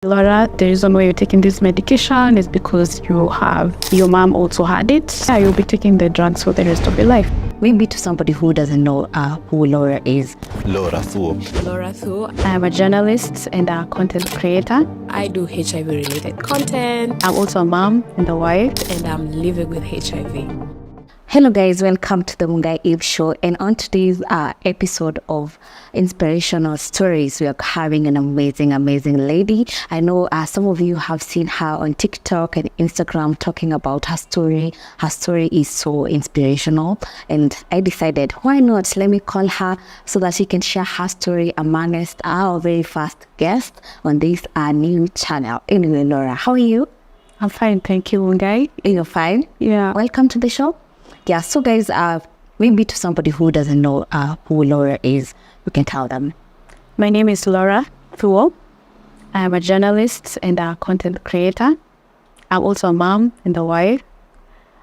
Laura, the reason why you're taking this medication is because your mom also had it. Yeah, you'll be taking the drugs for the rest of your life. Maybe to somebody who doesn't know who Laura is. Laura Thuo. Laura Thuo. I'm a journalist and a content creator. I do HIV-related content. I'm also a mom and a wife. And I'm living with HIV. Hello guys, welcome to the Mungai Eve Show, and on today's episode of Inspirational Stories, we are having an amazing lady. I know some of you have seen her on TikTok and Instagram talking about her story. Her story is so inspirational, and I decided, why not, let me call her so that she can share her story amongst our very first guest on this new channel. Anyway, Laura, how are you? I'm fine, thank you, Mungai. You're fine? Yeah. Welcome to the show. Yeah, so guys, maybe to somebody who doesn't know who Laura is, you can tell them. My name is Laura Thuo. I'm a journalist and a content creator. I'm also a mom and a wife.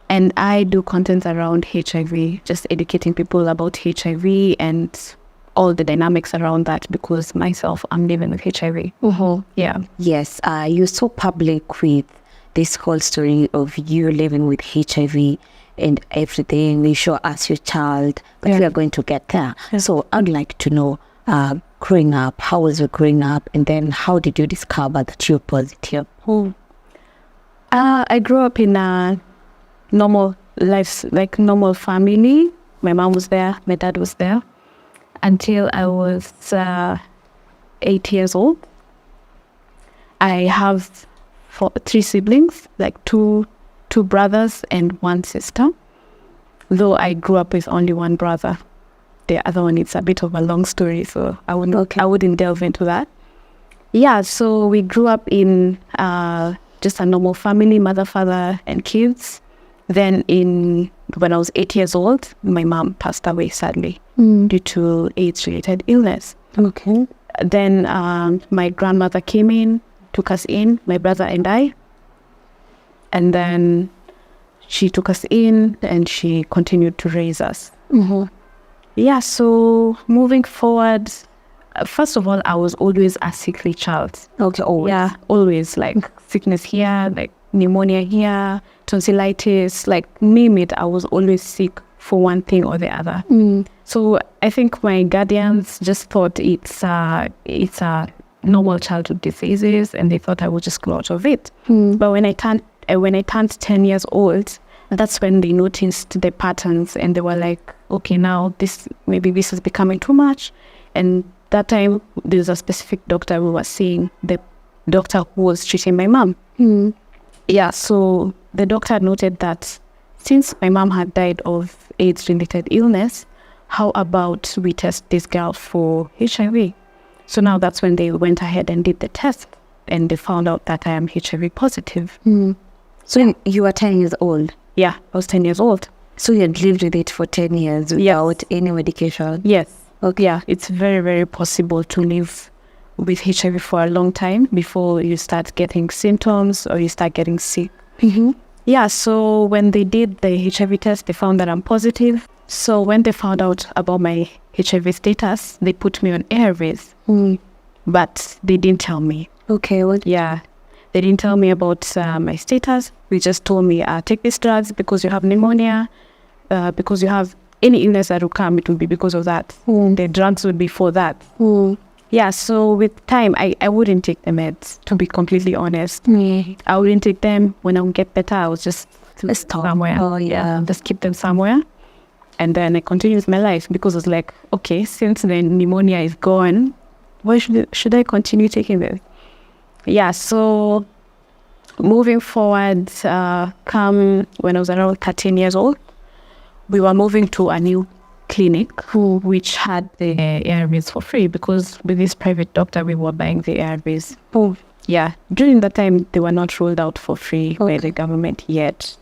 And I do content around HIV, just educating people about HIV and all the dynamics around that, because myself, I'm living with HIV. Mm-hmm. Yeah. Yes, you're so public with this whole story of you living with HIV and everything. You show us your child, but we are going to get there. Yeah. So I'd like to know, growing up, how was your growing up, and then how did you discover that you're positive? I grew up in a normal life, like normal family. My mom was there, my dad was there, until I was 8 years old. I have 3 siblings, like two brothers and 1 sister, though I grew up with only 1 brother. The other one, it's a bit of a long story, so I wouldn't delve into that. Yeah, so we grew up in just a normal family, mother, father, and kids. Then when I was 8 years old, my mom passed away sadly due to AIDS-related illness. Okay. Then my grandmother came in, took us in, my brother and I. And then she took us in and she continued to raise us. Mm-hmm. Yeah, so moving forward, first of all, I was always a sickly child. Okay, always. Yeah, always, like sickness here, like pneumonia here, tonsillitis, like name it. I was always sick for one thing or the other. So I think my guardians just thought it's a normal childhood diseases, and they thought I would just grow out of it. But when I turned 10 years old, that's when they noticed the patterns, and they were like, okay, now this is becoming too much. And that time, there's a specific doctor we were seeing, the doctor who was treating my mom. Yeah, so the doctor noted that since my mom had died of AIDS-related illness, how about we test this girl for HIV? So now that's when they went ahead and did the test, and they found out that I am HIV positive. So you were 10 years old? Yeah, I was 10 years old. So you had lived with it for 10 years without any medication? Yes. Okay. Yeah, it's very, very possible to live with HIV for a long time before you start getting symptoms or you start getting sick. Mm-hmm. Yeah, so when they did the HIV test, they found that I'm positive. So when they found out about my HIV status, they put me on ARVs. But they didn't tell me. Okay, what? Yeah. They didn't tell me about my status. They just told me, take these drugs because you have pneumonia, because you have any illness that will come, it will be because of that. The drugs would be for that. Yeah, so with time, I wouldn't take the meds, to be completely honest. I wouldn't take them. When I would get better, I would just stop somewhere. Oh, yeah. Just keep them somewhere. And then I continue with my life, because it's like, okay, since the pneumonia is gone, why should I continue taking this? Yeah, so moving forward, come when I was around 13 years old, we were moving to a new clinic which had the ARVs for free, because with this private doctor, we were buying the ARVs. Yeah, during that time, they were not rolled out for free by the government yet.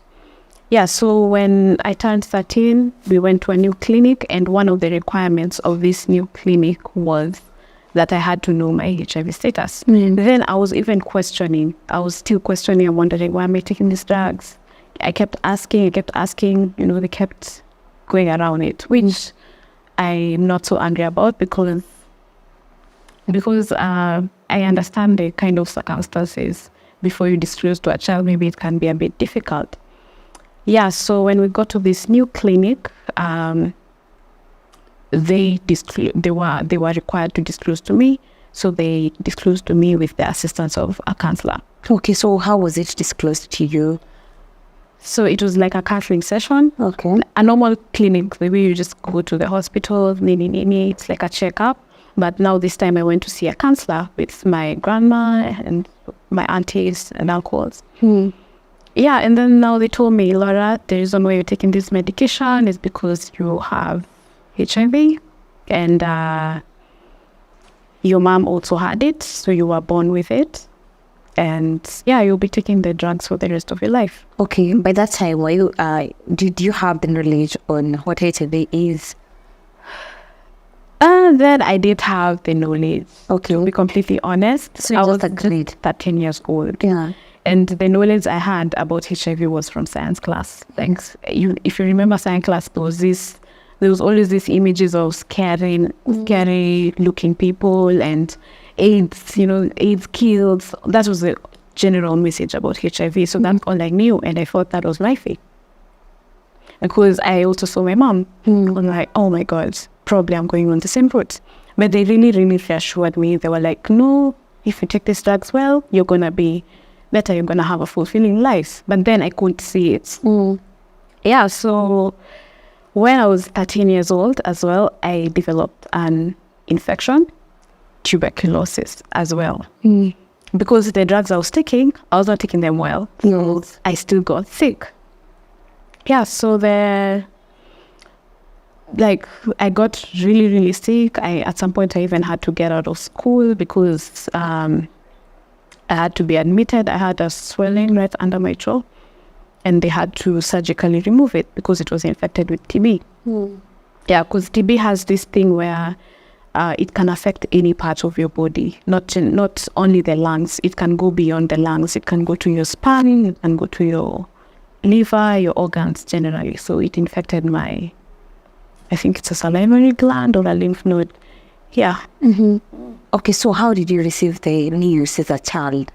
Yeah, so when I turned 13, we went to a new clinic, and one of the requirements of this new clinic was that I had to know my HIV status. Then I was even questioning. I was still questioning and wondering, why am I taking these drugs? I kept asking, they kept going around it, which I'm not so angry about, because because I understand the kind of circumstances before you disclose to a child, maybe it can be a bit difficult. Yeah, so when we got to this new clinic, they were required to disclose to me. So they disclosed to me with the assistance of a counselor. Okay, so how was it disclosed to you? So it was like a counseling session. Okay. A normal clinic, the way you just go to the hospital, it's like a checkup. But now this time I went to see a counselor with my grandma and my aunties and uncles. Yeah, and then now they told me, Laura, the reason why you're taking this medication is because you have HIV, and your mom also had it, so you were born with it. And yeah, you'll be taking the drugs for the rest of your life. Okay, by that time, were you, did you have the knowledge on what HIV is? Then I did have the knowledge, Okay. to be completely honest. So you I just was agreed. 13 years old. Yeah. And the knowledge I had about HIV was from science class. Like, if you remember science class, there was always these images of scary looking people, and AIDS, AIDS kills. That was the general message about HIV. So that's all I knew, and I thought that was my fate. Because I also saw my mom. I'm like, oh my God, probably I'm going on the same route. But they really, really reassured me. They were like, no, if you take these drugs well, you're going to be better, you're going to have a fulfilling life. But then I couldn't see it. Yeah, so when I was 13 years old as well, I developed an infection, tuberculosis as well. Because the drugs I was not taking them well. So I still got sick. Yeah, so I got really, really sick. At some point I even had to get out of school because I had to be admitted. I had a swelling right under my jaw, and they had to surgically remove it because it was infected with TB. Yeah, because TB has this thing where it can affect any part of your body, not only the lungs. It can go beyond the lungs. It can go to your spine. It can go to your liver, your organs generally. So it infected I think it's a salivary gland or a lymph node. Yeah. Okay, so how did you receive the news as a child?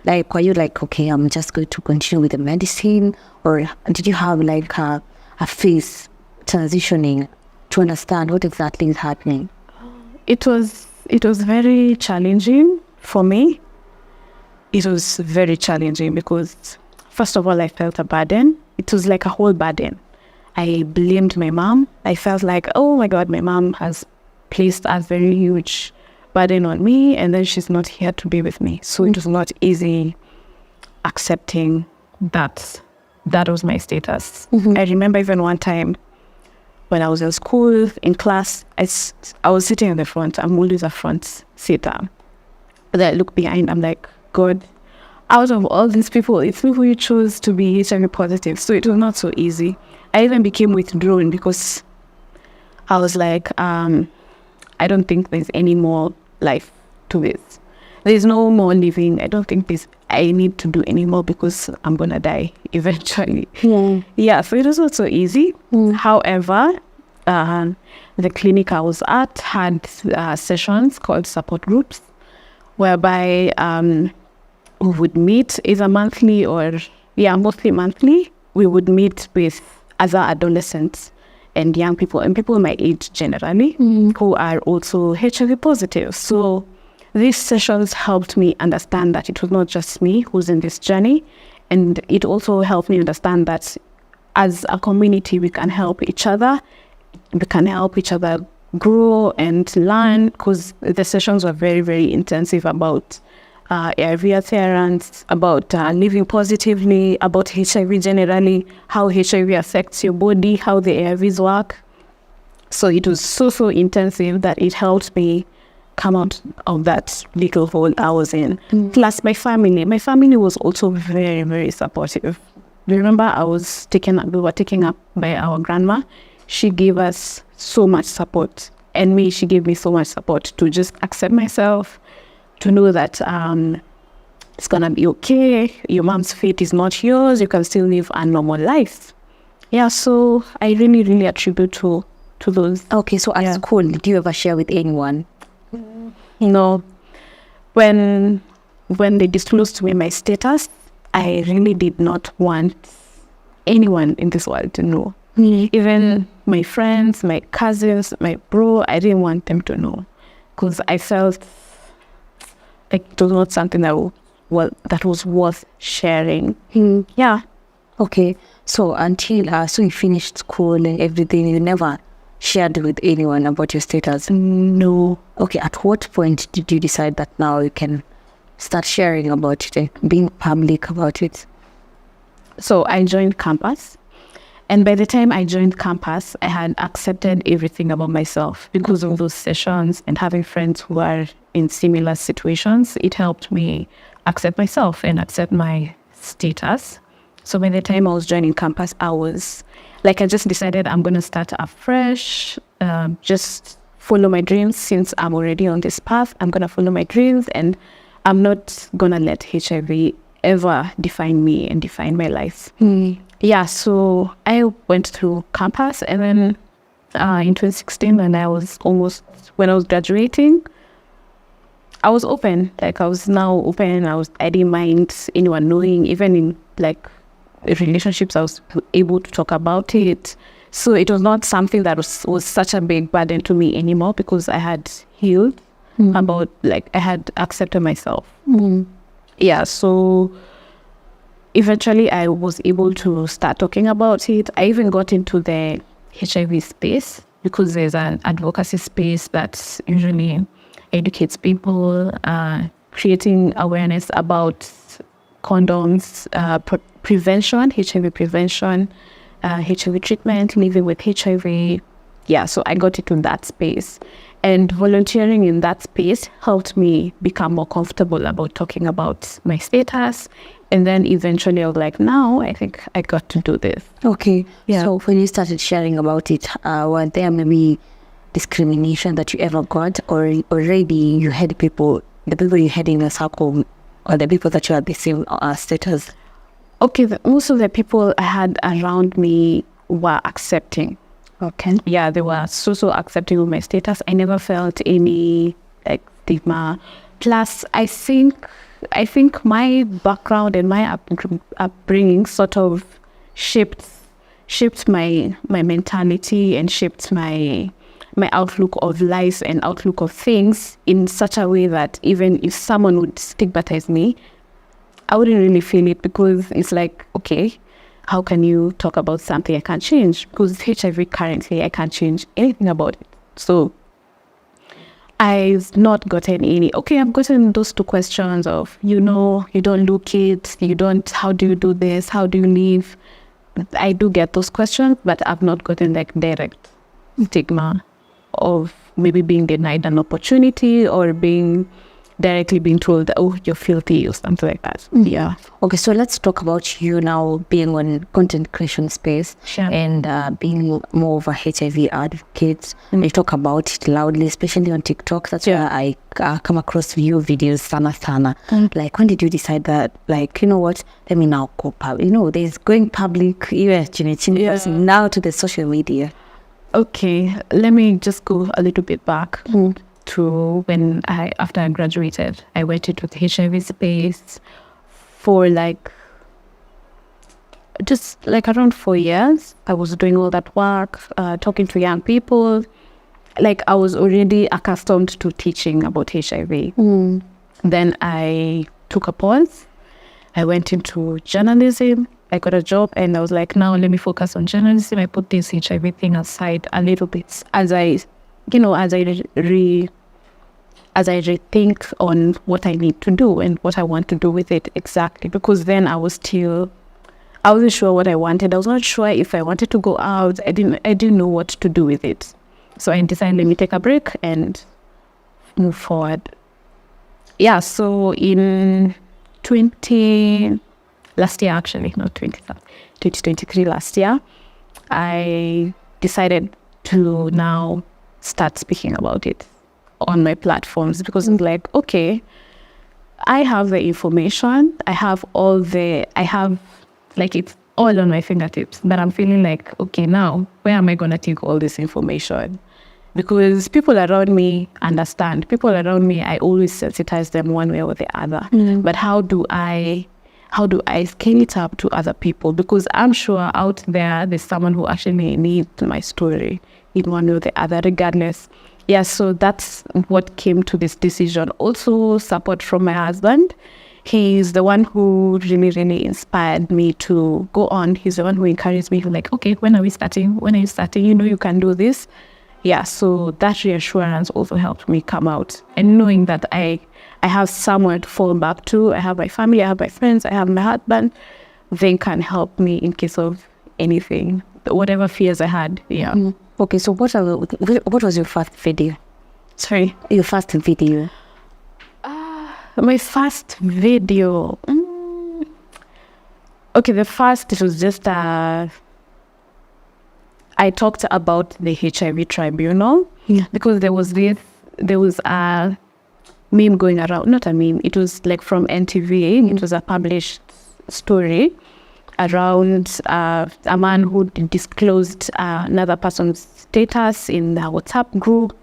Like, were you like, okay, I'm just going to continue with the medicine? Or did you have like a phase transitioning to understand what exactly is happening? It was very challenging for me. It was very challenging because, first of all, I felt a burden. It was like a whole burden. I blamed my mom. I felt like, oh my God, my mom has placed a very huge burden on me, and then she's not here to be with me. So it was not easy accepting that was my status. I remember even one time when I was in school, in class, I was sitting in the front. I'm always a front seater. But I look behind, I'm like, God, out of all these people, it's people you chose to be HIV positive. So it was not so easy. I even became withdrawn because I was like, I don't think there's any more life to this. There's no more living. I don't think I need to do any more because I'm going to die eventually. Yeah, so it was not so easy. However, the clinic I was at had sessions called support groups, whereby we would meet either monthly or, mostly monthly. We would meet with other adolescents and young people and people my age generally who are also HIV positive. So these sessions helped me understand that it was not just me who's in this journey, and it also helped me understand that as a community we can help each other. We can help each other grow and learn, because the sessions were very, very intensive about ARV adherence, about living positively, about HIV generally, how HIV affects your body, how the ARVs work. So it was so intensive that it helped me come out of that little hole I was in. Plus my family was also very, very supportive. Remember, we were taken up by our grandma. She gave us so much support, and she gave me so much support to just accept myself, to know that it's gonna be okay. Your mom's fate is not yours. You can still live a normal life. Yeah, so I really, really attribute to those. Okay, so at school, did you ever share with anyone? No. When they disclosed to me my status, I really did not want anyone in this world to know. Even my friends, my cousins, my bro, I didn't want them to know, because I felt like it was not something that was worth sharing. Yeah. Okay, so until so you finished school and everything, you never shared with anyone about your status? No. Okay, at what point did you decide that now you can start sharing about it, like being public about it? So I joined campus. And by the time I joined campus, I had accepted everything about myself because of those sessions and having friends who are in similar situations. It helped me accept myself and accept my status. So by the time I was joining campus, I just decided I'm going to start afresh, just follow my dreams. Since I'm already on this path, I'm going to follow my dreams, and I'm not going to let HIV ever define me and define my life. Yeah, so I went through campus, and then in 2016, when I was graduating, I was open. Like, I was now open. I didn't mind anyone knowing. Even in like relationships, I was able to talk about it. So it was not something that was such a big burden to me anymore, because I had healed about, like, I had accepted myself. Yeah, so eventually I was able to start talking about it. I even got into the HIV space because there's an advocacy space that usually educates people, creating awareness about condoms, prevention, HIV prevention, HIV treatment, living with HIV. Yeah, so I got into that space. And volunteering in that space helped me become more comfortable about talking about my status. And then eventually I was like, now I think I got to do this. Okay. Yeah. So when you started sharing about it, were there maybe discrimination that you ever got, or already you had the people you had in your circle, or the people that you had the same status? Okay, most of the people I had around me were accepting. Okay. Yeah, they were so accepting of my status. I never felt any like stigma. Plus, I think my background and my upbringing sort of shaped my mentality and shaped my outlook of life and outlook of things in such a way that even if someone would stigmatize me, I wouldn't really feel it, because it's like, okay, how can you talk about something I can't change? Because HIV currently, I can't change anything about it. So I've not gotten any. Okay, I've gotten those two questions of, you don't look it, how do you do this? How do you live? I do get those questions, but I've not gotten like direct stigma of maybe being denied an opportunity or directly being told that, oh, you're filthy or something like that. Yeah. Okay, so let's talk about you now being on content creation space. Sure. And being more of a HIV advocate. You talk about it loudly, especially on TikTok. That's where I come across your videos sana. Like, when did you decide that, like, you know what, let me now go public? There's going public, now to the social media. Okay, let me just go a little bit back to when after I graduated. I went into the HIV space for just around 4 years. I was doing all that work, talking to young people. Like, I was already accustomed to teaching about HIV. Then I took a pause. I went into journalism. I got a job, and I was like, now let me focus on journalism. I put this HIV thing aside a little bit as I rethink on what I need to do and what I want to do with it exactly. Because then I wasn't sure what I wanted. I was not sure if I wanted to go out. I didn't know what to do with it. So I decided, let me take a break and move forward. Yeah, so in 2023 last year, I decided to now start speaking about it on my platforms, because it's like, okay, I have the information, it's all on my fingertips, but I'm feeling like, okay, now where am I going to take all this information? because people around me understand. People around me, I always sensitize them one way or the other. But how do I scale it up to other people? Because I'm sure out there's someone who actually needs my story in one way or the other, regardless. Yeah, so that's what came to this decision. Also, support from my husband. He's the one who really, really inspired me to go on. He's the one who encouraged me, like, okay, when are we starting? When are you starting? You know, you can do this. Yeah, so that reassurance also helped me come out. And knowing that I have someone to fall back to. I have my family, I have my friends, I have my husband. They can help me in case of anything, whatever fears I had. Yeah. Okay, so what was your first video? Sorry? Your first video? My first video. Okay, it was just I talked about the HIV tribunal. Yeah. Because there was a meme going around, not a meme, it was like from NTV. It was a published story around a man who disclosed another person's status in the WhatsApp group,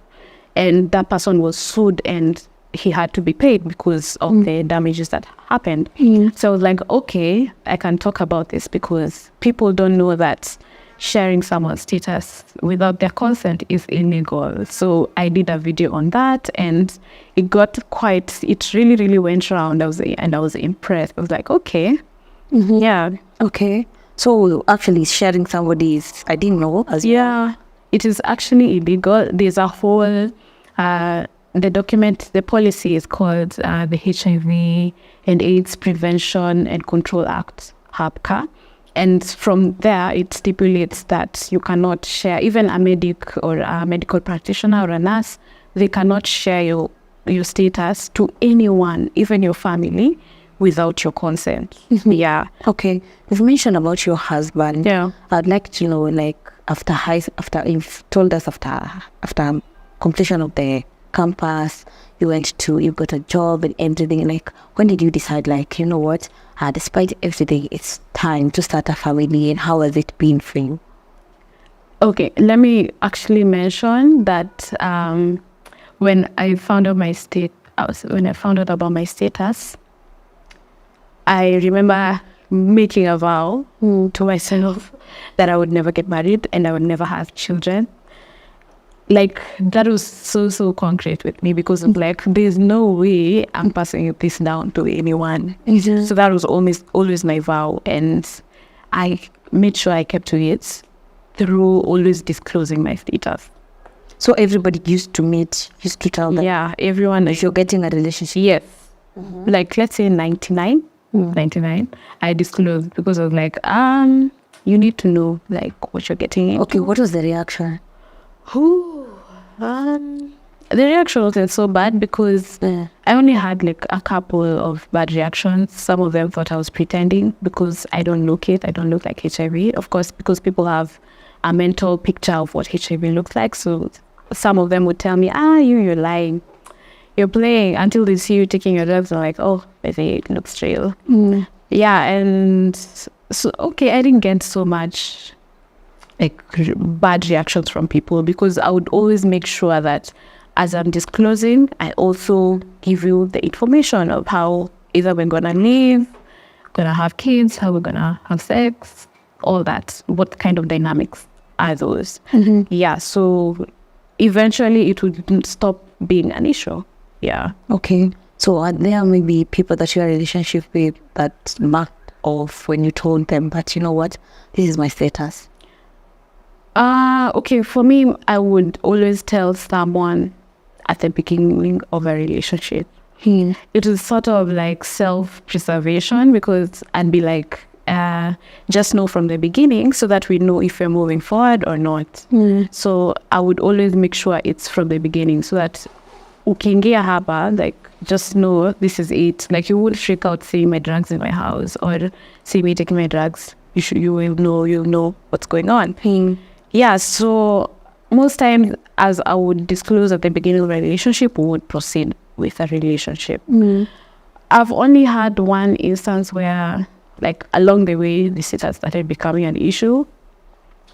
and that person was sued and he had to be paid because of the damages that happened. So I was like, okay, I can talk about this because people don't know that sharing someone's status without their consent is illegal. So I did a video on that, and it really, really went around. I was impressed. I was like, okay, yeah. Okay. So actually sharing somebody's, I didn't know as well. Yeah, it is actually illegal. There's a whole, the policy is called the HIV and AIDS Prevention and Control Act, HAPCA. And from there, it stipulates that you cannot share, even a medic or a medical practitioner or a nurse, they cannot share your status to anyone, even your family, without your consent. Yeah. Okay. You've mentioned about your husband. Yeah. I'd like to know, like, after you've told us after completion of the campus, you got a job and everything, like, when did you decide, like, you know what, despite everything, it's time to start a family, and how has it been for you? Okay, let me actually mention that when I found out about my status, I remember making a vow to myself that I would never get married and I would never have children. Like, that was so concrete with me, because of like, there's no way I'm passing this down to anyone. So that was always my vow, and I made sure I kept to it through always disclosing my status. So everybody used to tell them? Yeah, everyone. If you're getting a relationship? Yes. Like, let's say 99, I disclosed, because I was like, you need to know, like, what you're getting into. Okay, what was the reaction? The reaction wasn't so bad, because I only had like a couple of bad reactions. Some of them thought I was pretending because I don't look like HIV. Of course, because people have a mental picture of what HIV looks like. So some of them would tell me, you're lying. You're playing, until they see you taking your drugs and like, oh, I think it looks real. Yeah, and so, okay, I didn't get so much like bad reactions from people, because I would always make sure that as I'm disclosing, I also give you the information of how either we're gonna live, gonna have kids, how we're gonna have sex, all that. What kind of dynamics are those? Yeah, so eventually it would stop being an issue. Yeah. Okay. So are there maybe people that you're in a relationship with that marked off when you told them, but you know what, this is my status? Okay, for me, I would always tell someone at the beginning of a relationship. It is sort of like self-preservation, because I'd be like, just know from the beginning so that we know if we're moving forward or not. So I would always make sure it's from the beginning, so that ukiingia hapa, like, just know this is it. Like, you would freak out seeing my drugs in my house or see me taking my drugs. You'll know what's going on. Yeah, so most times, as I would disclose at the beginning of a relationship, we would proceed with a relationship. I've only had one instance where, like, along the way, the status started becoming an issue.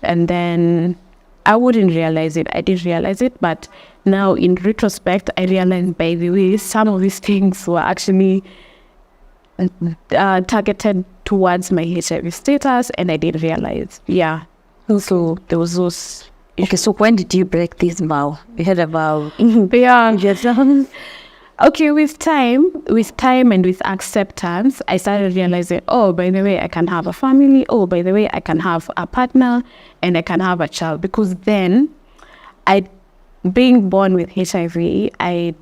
And then I wouldn't realize it. I didn't realize it, but now in retrospect, I realized, by the way, some of these things were actually targeted towards my HIV status, and I didn't realize. Yeah. So there was those. Okay, so when did you break this vow? You had a vow. Yeah. Okay, with time and with acceptance, I started realizing, oh, by the way, I can have a family. Oh, by the way, I can have a partner and I can have a child. Because then, being born with HIV, I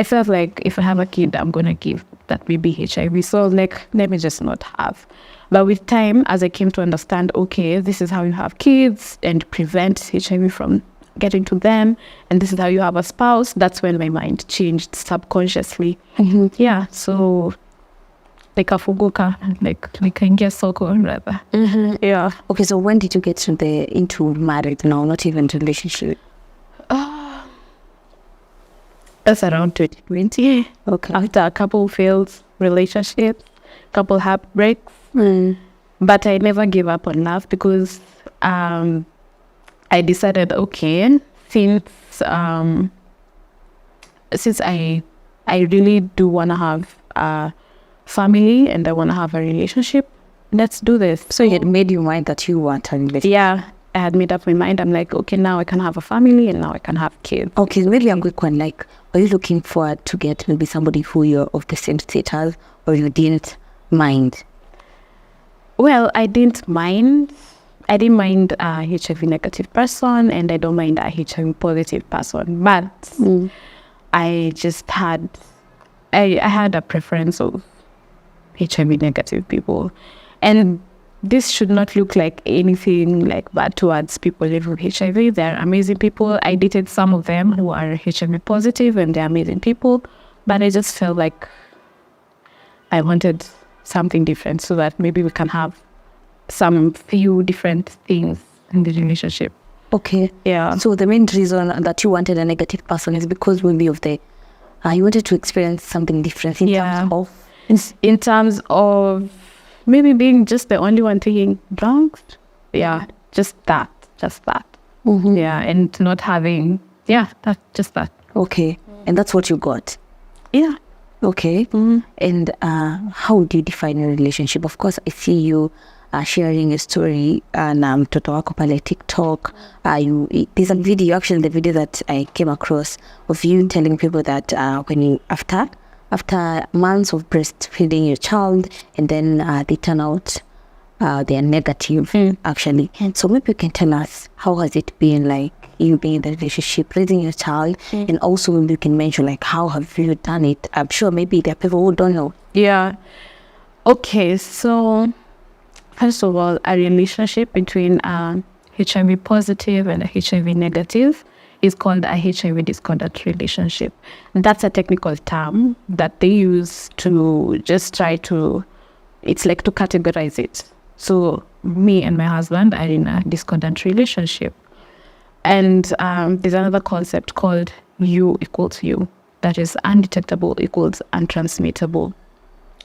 felt like if I have a kid, I'm going to give that baby HIV. So like, let me just not have. But with time, as I came to understand, okay, this is how you have kids and prevent HIV from getting to them, and this is how you have a spouse, that's when my mind changed subconsciously. Yeah, so like a fuguka, like nikaingia soko rather. Yeah. Okay, so when did you get into marriage now, not even relationship? That's around 2020. Okay. After a couple failed relationships, couple heartbreaks. But I never gave up on love, because I decided, okay, since I really do want to have a family and I want to have a relationship, let's do this. So you had made your mind that you want a relationship? Yeah, I had made up my mind. I'm like, okay, now I can have a family and now I can have kids. Okay, maybe a quick one. Like, are you looking forward to get maybe somebody who you're of the same status, or you didn't mind? Well, I didn't mind a HIV negative person, and I don't mind a HIV positive person. But I just had a preference of HIV negative people. And this should not look like anything like bad towards people living with HIV. They're amazing people. I dated some of them who are HIV positive, and they're amazing people. But I just felt like I wanted something different, so that maybe we can have some few different things in the relationship. Okay. Yeah. So the main reason that you wanted a negative person is because maybe of the you wanted to experience something different in terms of maybe being just the only one taking drugs. Yeah, just that. Yeah, and not having just that. Okay. And that's what you got. Yeah. Okay. And how do you define a relationship? Of course, I see you sharing a story na mtoto wako pale TikTok. There's a video, actually the video that I came across of you telling people that when you after months of breastfeeding your child, and then they turn out they are negative actually. And so maybe you can tell us, how has it been like you being in the relationship, raising your child, and also maybe you can mention like how have you done it? I'm sure maybe there are people who don't know. Yeah. Okay, so first of all, a relationship between HIV positive and a HIV negative is called a HIV discordant relationship. That's a technical term that they use to just try to, it's like to categorize it. So me and my husband are in a discordant relationship. And there's another concept called U equals U. That is undetectable equals untransmittable.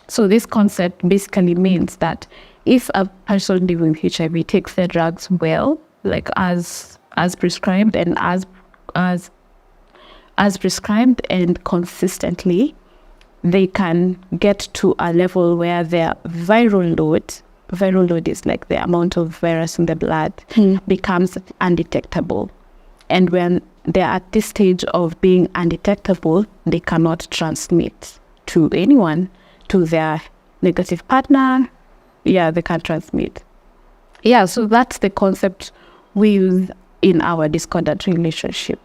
So this concept basically means that if a person living with HIV takes their drugs well, like as prescribed and as prescribed and consistently, they can get to a level where their viral load is like the amount of virus in the blood, becomes undetectable. And when they're at this stage of being undetectable, they cannot transmit to anyone, to their negative partner. Yeah, they can't transmit. Yeah, so that's the concept we use in our discordant relationship.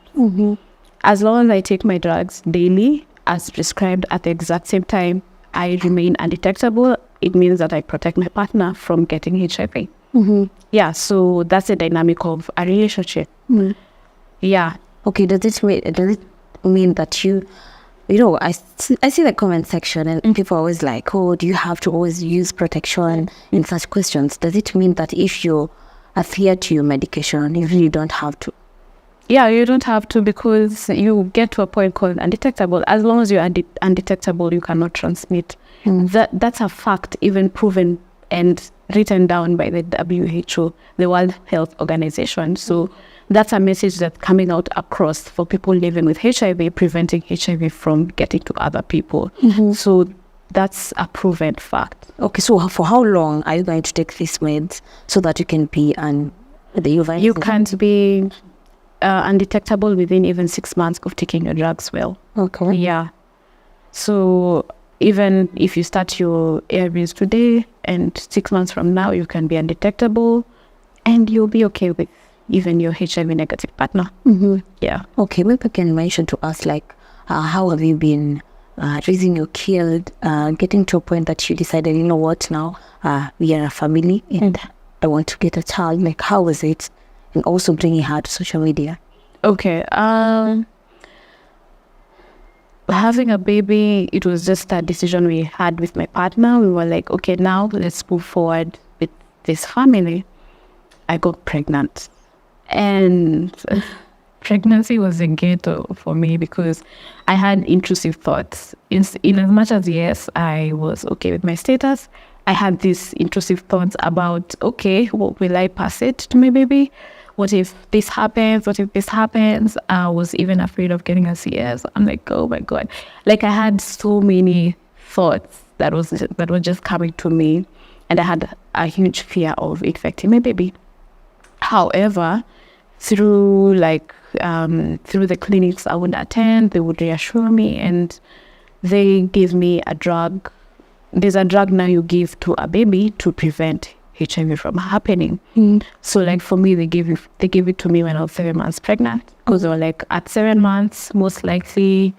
As long as I take my drugs daily, as prescribed at the exact same time, I remain undetectable. It means that I protect my partner from getting HIV. Yeah, so that's the dynamic of a relationship. Yeah. Okay, does it mean that you know, I see the comment section and people are always like, oh, do you have to always use protection in such questions? Does it mean that if you adhere to your medication, you really don't have to? Yeah, you don't have to, because you get to a point called undetectable. As long as you're undetectable, you cannot transmit. That's a fact, even proven, and written down by the WHO, the World Health Organization. So that's a message that's coming out across for people living with HIV, preventing HIV from getting to other people. So that's a proven fact. Okay, so for how long are you going to take these meds so that you can be You can't be undetectable within even 6 months of taking your drugs well. Okay. Yeah. So even if you start your ARVs today and 6 months from now, you can be undetectable and you'll be okay with even your HIV negative partner. Yeah. Okay, maybe you can mention to us, like, how have you been raising your kid, getting to a point that you decided, you know what, now we are a family and I want to get a child. Like, how was it? And also bringing her to social media. Okay. Having a baby, it was just a decision we had with my partner. We were like, okay, now let's move forward with this family. I got pregnant. And pregnancy was a ghetto for me because I had intrusive thoughts. In as much as, yes, I was okay with my status, I had these intrusive thoughts about, okay, what will I pass it to my baby? What if this happens? What if this happens? I was even afraid of getting a CS. I'm like, oh my God. Like, I had so many thoughts that were just coming to me. And I had a huge fear of infecting my baby. However, through the clinics I would attend, they would reassure me and they gave me a drug. There's a drug now you give to a baby to prevent HIV from happening. So like for me, they gave it to me when I was 7 months pregnant, because they were like, at 7 months, most likely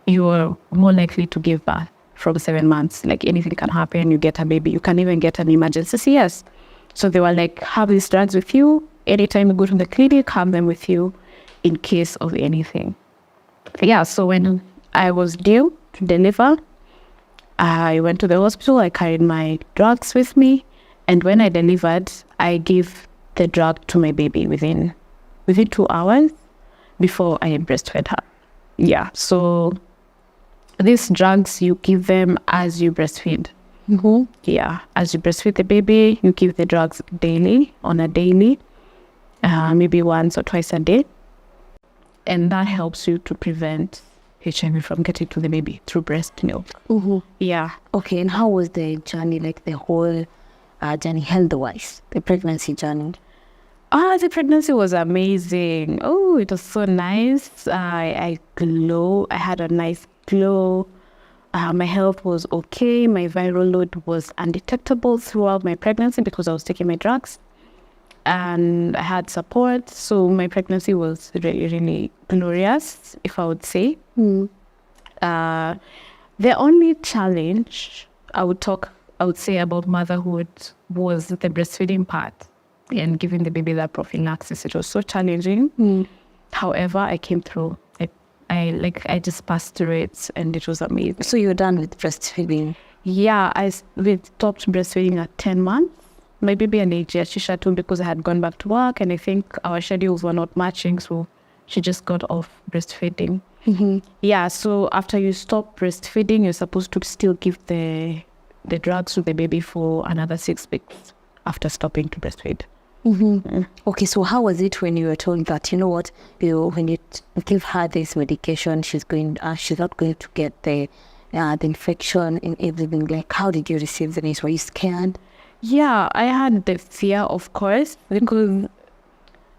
you're more likely to give birth from 7 months. Like anything can happen, you get a baby, you can even get an emergency CS. So they were like, have these drugs with you. Anytime you go to the clinic, have them with you in case of anything. Yeah, so when I was due to deliver, I went to the hospital, I carried my drugs with me. And when I delivered, I gave the drug to my baby within 2 hours before I breastfed her. Yeah, so these drugs, you give them as you breastfeed. Yeah, as you breastfeed the baby, you give the drugs daily, maybe once or twice a day. And that helps you to prevent HIV from getting to the baby through breast milk. Yeah. Okay, and how was the journey, like the whole journey health-wise, the pregnancy journey? The pregnancy was amazing. Oh, it was so nice. I had a nice glow. My health was okay. My viral load was undetectable throughout my pregnancy because I was taking my drugs. And I had support. So my pregnancy was really, really glorious, if I would say. The only challenge I would say about motherhood was the breastfeeding part and giving the baby that prophylaxis. It was so challenging. However, I came through. I just passed through it and it was amazing. So you're done with breastfeeding? Yeah, we stopped breastfeeding at 10 months. My baby and age, she shut down because I had gone back to work and I think our schedules were not matching, so she just got off breastfeeding. Yeah, so after you stop breastfeeding, you're supposed to still give the drugs to the baby for another 6 weeks after stopping to breastfeed. Okay, so how was it when you were told that, you know what, when you give her this medication, she's not going to get the infection and everything? Like, how did you receive the news? Were you scared? Yeah, I had the fear, of course, because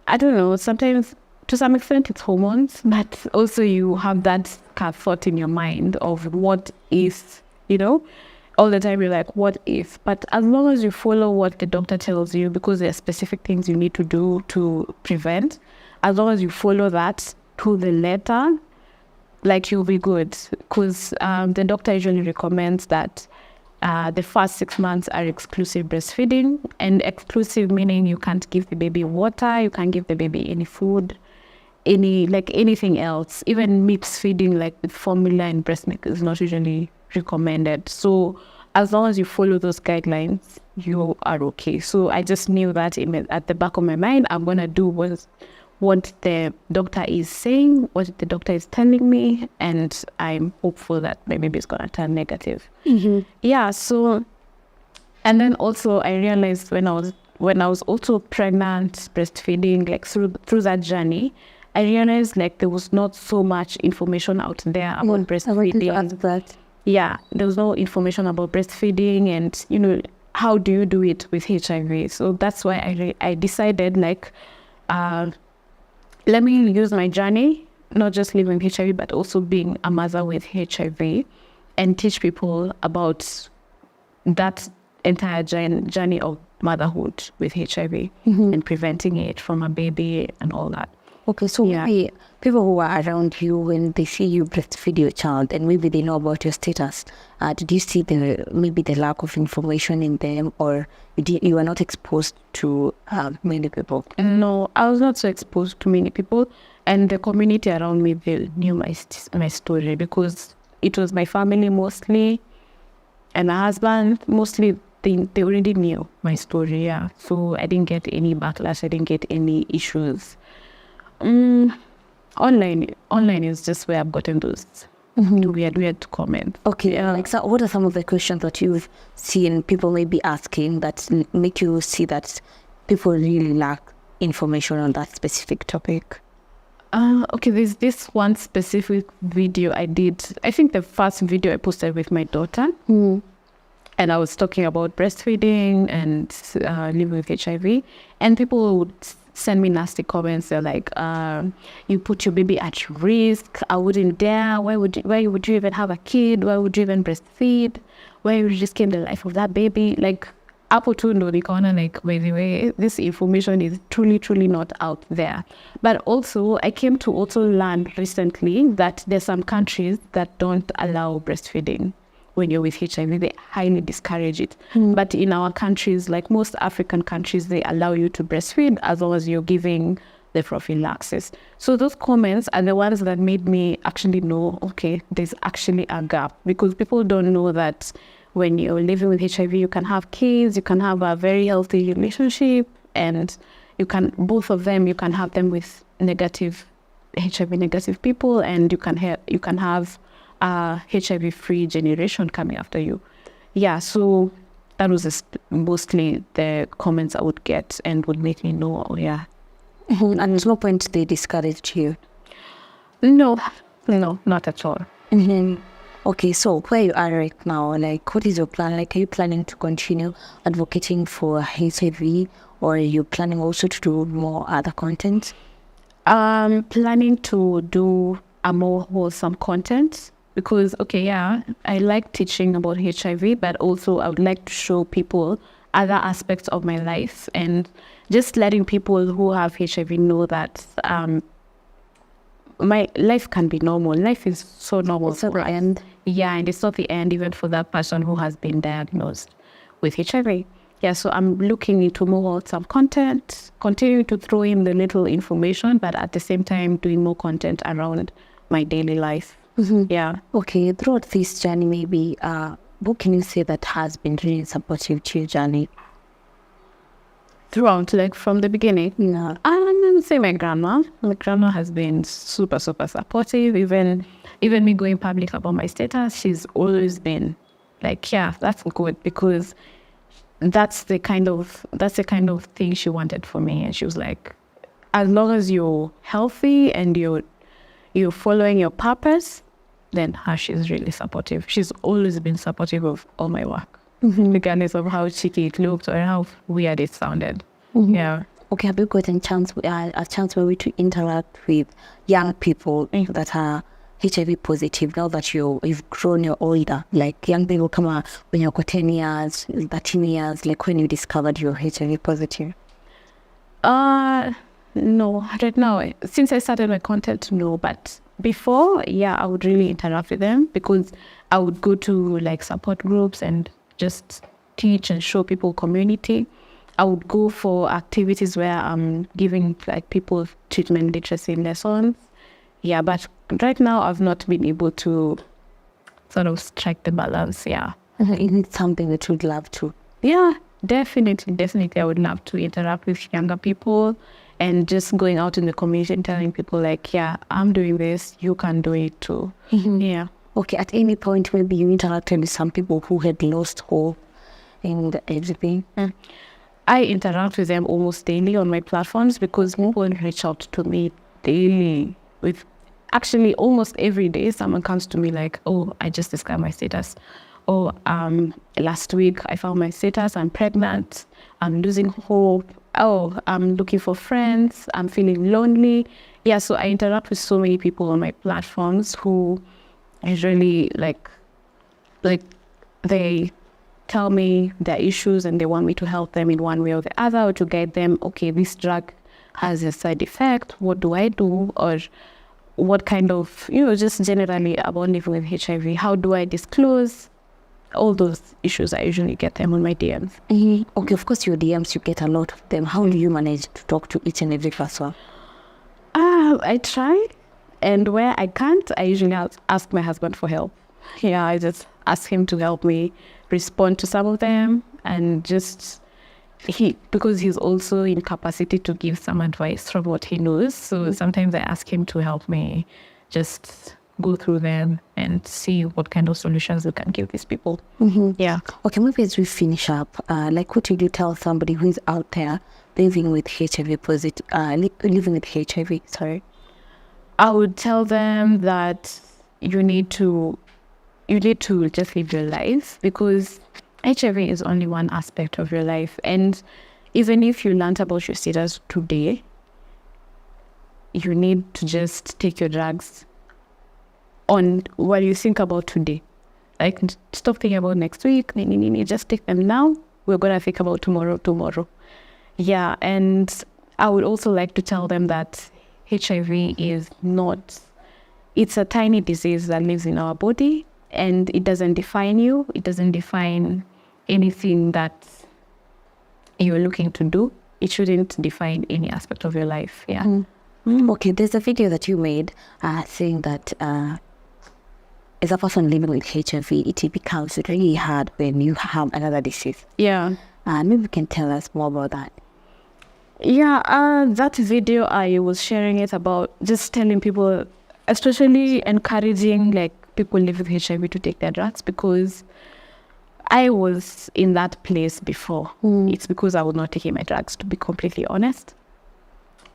I don't know, sometimes to some extent it's hormones, but also you have that kind of thought in your mind of what if, all the time you're like, what if? But as long as you follow what the doctor tells you, because there are specific things you need to do to prevent, as long as you follow that to the letter, like, you'll be good. Because the doctor usually recommends that the first 6 months are exclusive breastfeeding, and exclusive meaning you can't give the baby water, you can't give the baby any food, anything else. Even MIPS feeding, like with formula and breast milk, is not usually recommended. So as long as you follow those guidelines, you are okay. So I just knew that at the back of my mind, I'm gonna do what the doctor is saying, what the doctor is telling me, and I'm hopeful that my baby is gonna turn negative. Yeah, so And then also I realized when I was also pregnant, breastfeeding, like through that journey, I realized like there was not so much information out there about breastfeeding. Yeah, there was no information about breastfeeding and, how do you do it with HIV? So that's why I decided like, let me use my journey, not just living with HIV, but also being a mother with HIV, and teach people about that entire journey of motherhood with HIV and preventing it from a baby and all that. Okay, so maybe people who are around you, when they see you breastfeed your child and maybe they know about your status, did you see the lack of information in them, or you are not exposed to many people? No, I was not so exposed to many people, and the community around me, they knew my story because it was my family mostly, and my husband mostly. They already knew my story, yeah. So I didn't get any backlash. I didn't get any issues. Online is just where I've gotten those weird comments. Okay, so what are some of the questions that you've seen people may be asking that make you see that people really lack information on that specific topic? Okay, there's this one specific video I did. I think the first video I posted with my daughter. And I was talking about breastfeeding and living with HIV. And people would send me nasty comments. They're like, you put your baby at risk. I wouldn't dare. Why would you even have a kid? Why would you even breastfeed? Why would you risk the life of that baby? Like, Apple too, no, they corner, like, by the way, this information is truly not out there. But also, I came to also learn recently that there's some countries that don't allow breastfeeding. When you're with HIV, they highly discourage it. But in our countries, like most African countries, they allow you to breastfeed as long as you're giving the prophylaxis. So those comments are the ones that made me actually know, okay, there's actually a gap, because people don't know that when you're living with HIV, you can have kids, you can have a very healthy relationship, and you can have them with HIV negative people, and you can have a HIV-free generation coming after you. Yeah, so that was mostly the comments I would get and would make me know, And at no point they discouraged you? No, not at all. Okay, so where you are right now, like, what is your plan? Like, are you planning to continue advocating for HIV, or are you planning also to do more other content? I'm planning to do a more wholesome content. Because, I like teaching about HIV, but also I would like to show people other aspects of my life, and just letting people who have HIV know that my life can be normal. Life is so normal. It's not the end. Yeah, and it's not the end even for that person who has been diagnosed with HIV. Yeah, so I'm looking into more wholesome content, continuing to throw in the little information, but at the same time doing more content around my daily life. Yeah. Okay, throughout this journey, maybe, what can you say that has been really supportive to your journey? Throughout, like from the beginning? Yeah. I'm going to say my grandma. My grandma has been super supportive. Even me going public about my status, she's always been like, yeah, that's good, because that's the kind of thing she wanted for me. And she was like, as long as you're healthy and you're following your purpose, then she's really supportive. She's always been supportive of all my work, regardless of how cheeky it looked or how weird it sounded. Yeah. Okay, have you gotten a chance maybe to interact with young people that are HIV positive now that you've grown, you're older? Like, young people come out when you're 10 years, 13 years, like when you discovered you're HIV positive? No, right now, since I started my content, no, but before, I would really interact with them, because I would go to like support groups and just teach and show people community. I would go for activities where I'm giving like people treatment literacy lessons. Yeah, but right now I've not been able to sort of strike the balance. Yeah. Is it something that you'd love to? Yeah, definitely. I would love to interact with younger people. And just going out in the community and telling people like, yeah, I'm doing this, you can do it too. Yeah. Okay, at any point maybe you interacted with some people who had lost hope and everything? I interact with them almost daily on my platforms because people reach out to me daily with actually almost every day someone comes to me like, oh, I just discovered my status. Oh, last week I found my status, I'm pregnant, I'm losing hope. Oh, I'm looking for friends, I'm feeling lonely. Yeah, so I interact with so many people on my platforms who usually like they tell me their issues and they want me to help them in one way or the other, or to guide them, okay, this drug has a side effect, what do I do? Or what kind of, just generally about living with HIV, how do I disclose? All those issues, I usually get them on my DMs. Okay, of course your DMs, you get a lot of them. How do you manage to talk to each and every person? I try, and where I can't, I usually ask my husband for help. Yeah, I just ask him to help me respond to some of them, and because he's also in capacity to give some advice from what he knows. So sometimes I ask him to help me just go through them and see what kind of solutions we can give these people. Yeah. Okay, maybe as we finish up, what would you tell somebody who is out there living with HIV living with HIV? Sorry. I would tell them that you need to just live your life, because HIV is only one aspect of your life. And even if you learned about your status today, you need to just take your drugs on while you think about today. Like, stop thinking about next week. Just take them now. We're going to think about tomorrow. Yeah, and I would also like to tell them that HIV is it's a tiny disease that lives in our body, and it doesn't define you. It doesn't define anything that you're looking to do. It shouldn't define any aspect of your life. Yeah. Okay, there's a video that you made saying that as a person living with HIV, it becomes really hard when you have another disease. Yeah. Maybe you can tell us more about that. Yeah, that video, I was sharing it about just telling people, especially encouraging like people living with HIV to take their drugs, because I was in that place before. It's because I was not taking my drugs, to be completely honest.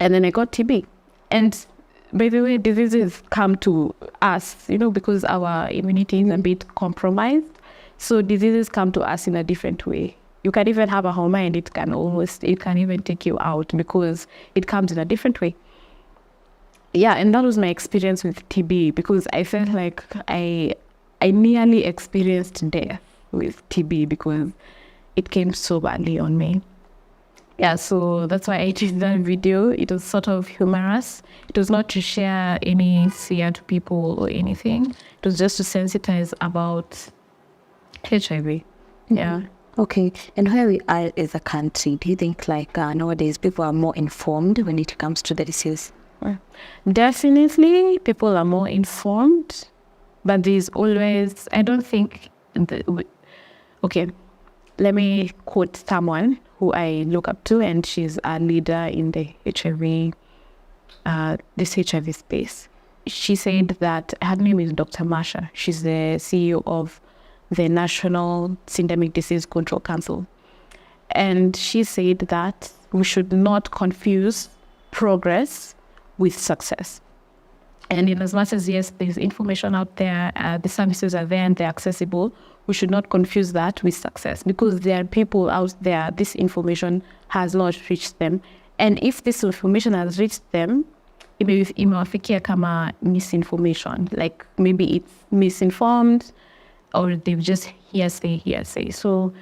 And then I got TB. And by the way, diseases come to us, because our immunity is a bit compromised. So diseases come to us in a different way. You can even have a homa and it can even take you out because it comes in a different way. Yeah, and that was my experience with TB, because I felt like I nearly experienced death with TB because it came so badly on me. Yeah, so that's why I did that video. It was sort of humorous. It was not to share any fear to people or anything. It was just to sensitize about HIV. Yeah. Okay, and where we are as a country, do you think nowadays people are more informed when it comes to the disease? Definitely, people are more informed, but there's always, I don't think, okay, let me quote someone who I look up to, and she's a leader in the HIV, this HIV space. She said that, her name is Dr. Marsha. She's the CEO of the National Syndemic Disease Control Council. And she said that we should not confuse progress with success. And in as much as, yes, there's information out there, the services are there and they're accessible, we should not confuse that with success, because there are people out there, this information has not reached them. And if this information has reached them, imewafikia kama misinformation, like maybe it's misinformed or they've just hearsay. So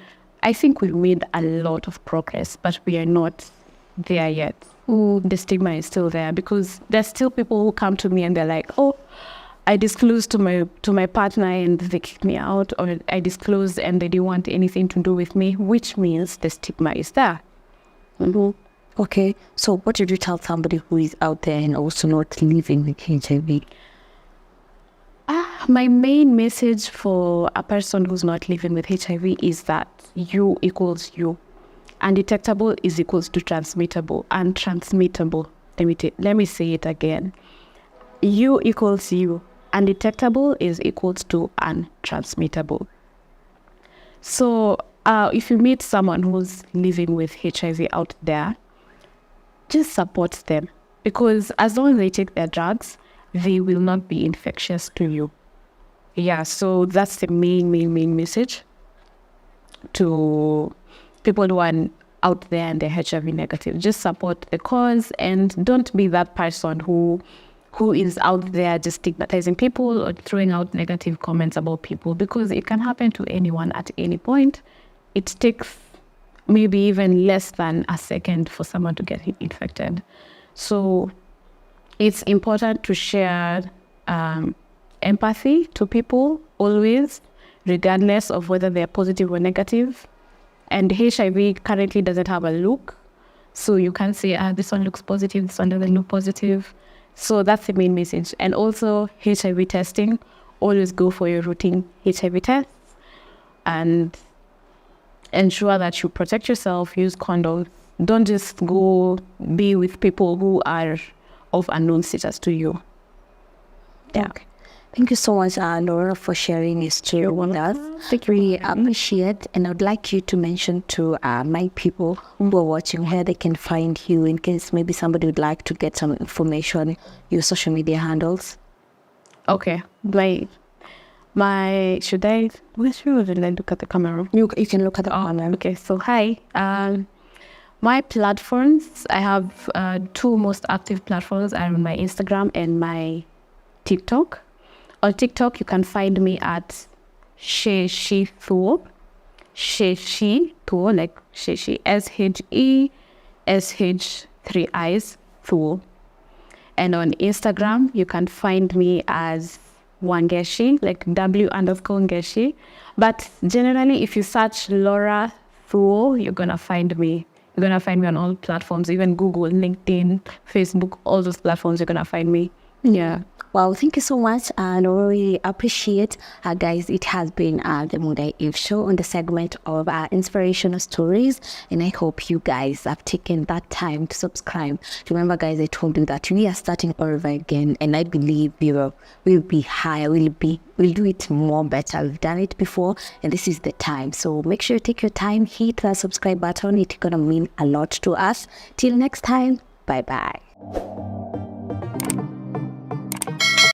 I think we've made a lot of progress, but we are not there yet. The stigma is still there, because there's still people who come to me and they're like, oh, I disclosed to my partner and they kicked me out, or I disclosed and they didn't want anything to do with me, which means the stigma is there. Okay, so what did you tell somebody who is out there and also not living with HIV? My main message for a person who's not living with HIV is that you equals you. Undetectable is equals to transmittable. Untransmittable, let me say it again. You equals you. Undetectable is equals to untransmittable. So if you meet someone who's living with HIV out there, just support them, because as long as they take their drugs, they will not be infectious to you. Yeah, so that's the main message to people who are out there and they're HIV negative. Just support the cause and don't be that person who is out there just stigmatizing people or throwing out negative comments about people, because it can happen to anyone at any point. It takes maybe even less than a second for someone to get infected. So it's important to share empathy to people always, regardless of whether they're positive or negative. And HIV currently doesn't have a look. So you can't say, this one looks positive, this one doesn't look positive. So that's the main message. And also HIV testing, always go for your routine HIV tests and ensure that you protect yourself, use condoms. Don't just go be with people who are of unknown status to you. Yeah. Okay. Thank you so much, Nora, for sharing your story with us. Really appreciate, and I'd like you to mention to my people who are watching where they can find you in case maybe somebody would like to get some information, your social media handles. Okay. Where should I look at the camera? You can look at the camera. Okay, so hi. My platforms, I have two most active platforms are my Instagram and my TikTok. On TikTok, you can find me at Sheshi Thuo. Sheshi Thuo, like Sheshi, SHE, 3 I's, Thuo. And on Instagram, you can find me as Wangeshi, like W_Ngeshi. But generally, if you search Laura Thuo, you're gonna find me. You're gonna find me on all platforms, even Google, LinkedIn, Facebook, all those platforms. You're gonna find me. Yeah. Well, thank you so much, and I really appreciate, guys. It has been the Mungai Eve Show on the segment of inspirational stories, and I hope you guys have taken that time to subscribe. Remember, guys, I told you that we are starting over again, and I believe we'll be higher. We'll do it more better. We've done it before, and this is the time. So make sure you take your time, hit that subscribe button. It's gonna mean a lot to us. Till next time, bye bye.